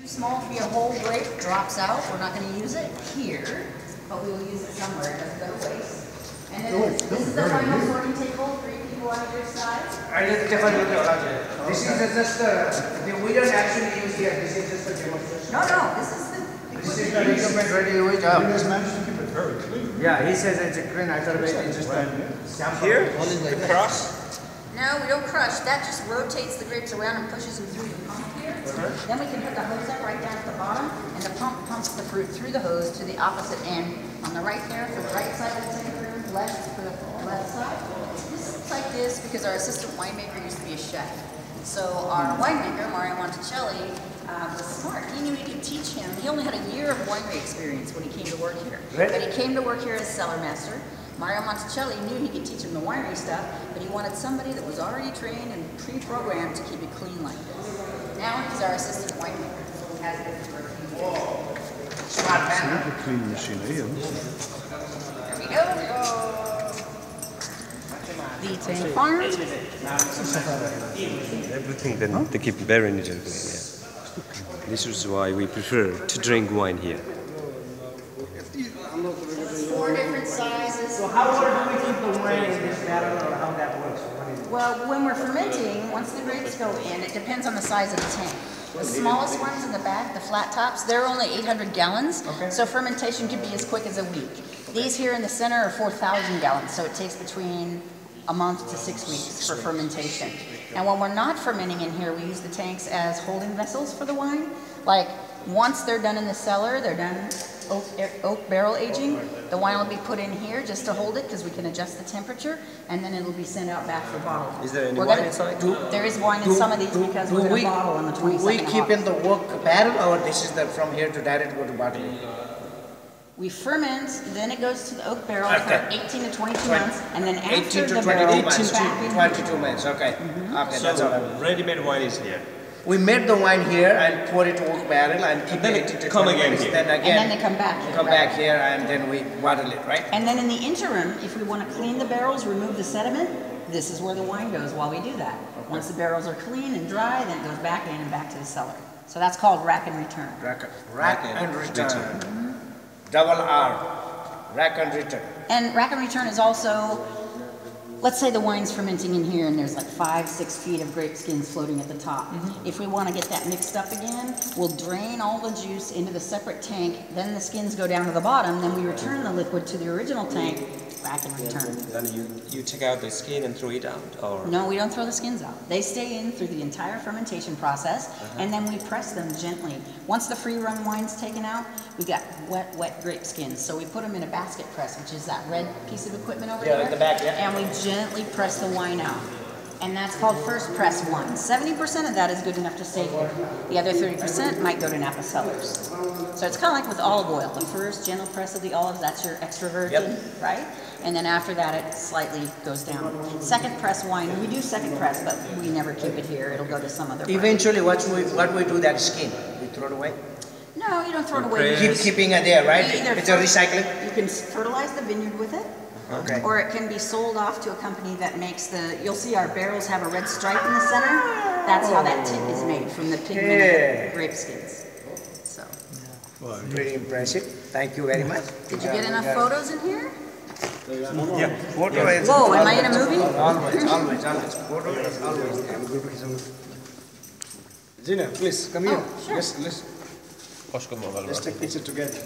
Too small to be a whole grape, drops out. We're not going to use it here, but we will use it somewhere. It doesn't go to waste. And then this is the final sorting table, 3 people on either side. This is just we don't actually use here. This is just a demonstration. No, this is the equipment ready to wait up. You guys managed to keep it very clean. Yeah, he says it's a clean. I thought it's just a here, the cross. No, we don't crush. That just rotates the grapes around and pushes them through the pump here. Then we can put the hose up right down at the bottom, and the pump pumps the fruit through the hose to the opposite end. On the right there for the right side of the tank room, left for the left side. This looks like this because our assistant winemaker used to be a chef. So our winemaker, Mario Monticelli, was smart. He knew he could teach him. He only had a year of winery experience when he came to work here. Right. But he came to work here as cellar master. Mario Monticelli knew he could teach him the winery stuff, but he wanted somebody that was already trained and pre-programmed to keep it clean like this. Now he's our assistant winemaker. He has it for a few years. smart man. Super clean machine here. There we go. The tank farm. Everything then they keep burying it. Yeah. This is why we prefer to drink wine here. 4 different sizes. So how do we keep the wine in this barrel, or how that works? Well, when we're fermenting, once the grapes go in, it depends on the size of the tank. The smallest ones in the back, the flat tops, they're only 800 gallons, so fermentation could be as quick as a week. These here in the center are 4,000 gallons, so it takes between a month to 6 weeks for fermentation. And when we're not fermenting in here, we use the tanks as holding vessels for the wine. Like, once they're done in the cellar, they're done oak barrel aging, the wine will be put in here just to hold it because we can adjust the temperature, and then it'll be sent out back for bottling. Is there any wine inside? There is wine in some of these because we're going to bottle on the 22nd. We keep in the work barrel, or this is the from here to direct go to bottling? We ferment, then it goes to the oak barrel Okay. for 18 to 22 months, and then 18 after to the 22 barrel, months. back in 22 months. Okay. Okay, that's all right. ready-made wine is here. We made the wine here and pour it to oak barrel and keep then it it to come 20 again minutes. here. Then and again, then they come back. here, come right? back here and then we bottle it, right? And then in the interim, if we want to clean the barrels, remove the sediment, this is where the wine goes while we do that. Once the barrels are clean and dry, then it goes back in and back to the cellar. So that's called rack and return. Rack and return. Double R. Rack and return. And rack and return is also, let's say the wine's fermenting in here and there's like 5-6 feet of grape skins floating at the top. If we want to get that mixed up again, we'll drain all the juice into the separate tank, then the skins go down to the bottom, then we return the liquid to the original tank, rack and return. Then you take out the skin and throw it out, or No, we don't throw the skins out. They stay in through the entire fermentation process, and then we press them gently. Once the free run wine's taken out, we got wet grape skins. So we put them in a basket press, which is that red piece of equipment over there. at the back, yeah. And we gently press the wine out. And that's called first press wine. 70% of that is good enough to stay here. The other 30% might go to Napa Cellars. So it's kind of like with olive oil. The first gentle press of the olives, that's your extra virgin, right? And then after that, it slightly goes down. Second press wine, we do second press, but we never keep it here. It'll go to some other brand. Eventually, what we do that skin? We throw it away? No, you don't throw it away. Keeping it there, right? You either It's a recycling? You can fertilize the vineyard with it. Okay. Or it can be sold off to a company that makes you'll see our barrels have a red stripe in the center. That's how that tip is made, from the pigmented grape skins. So, Pretty impressive. Thank you very much. did you get enough photos in here? Yeah. Photo is Whoa, am I in a movie? always. Photo is always there. Gina, please come here. Oh, sure. Let's take picture together.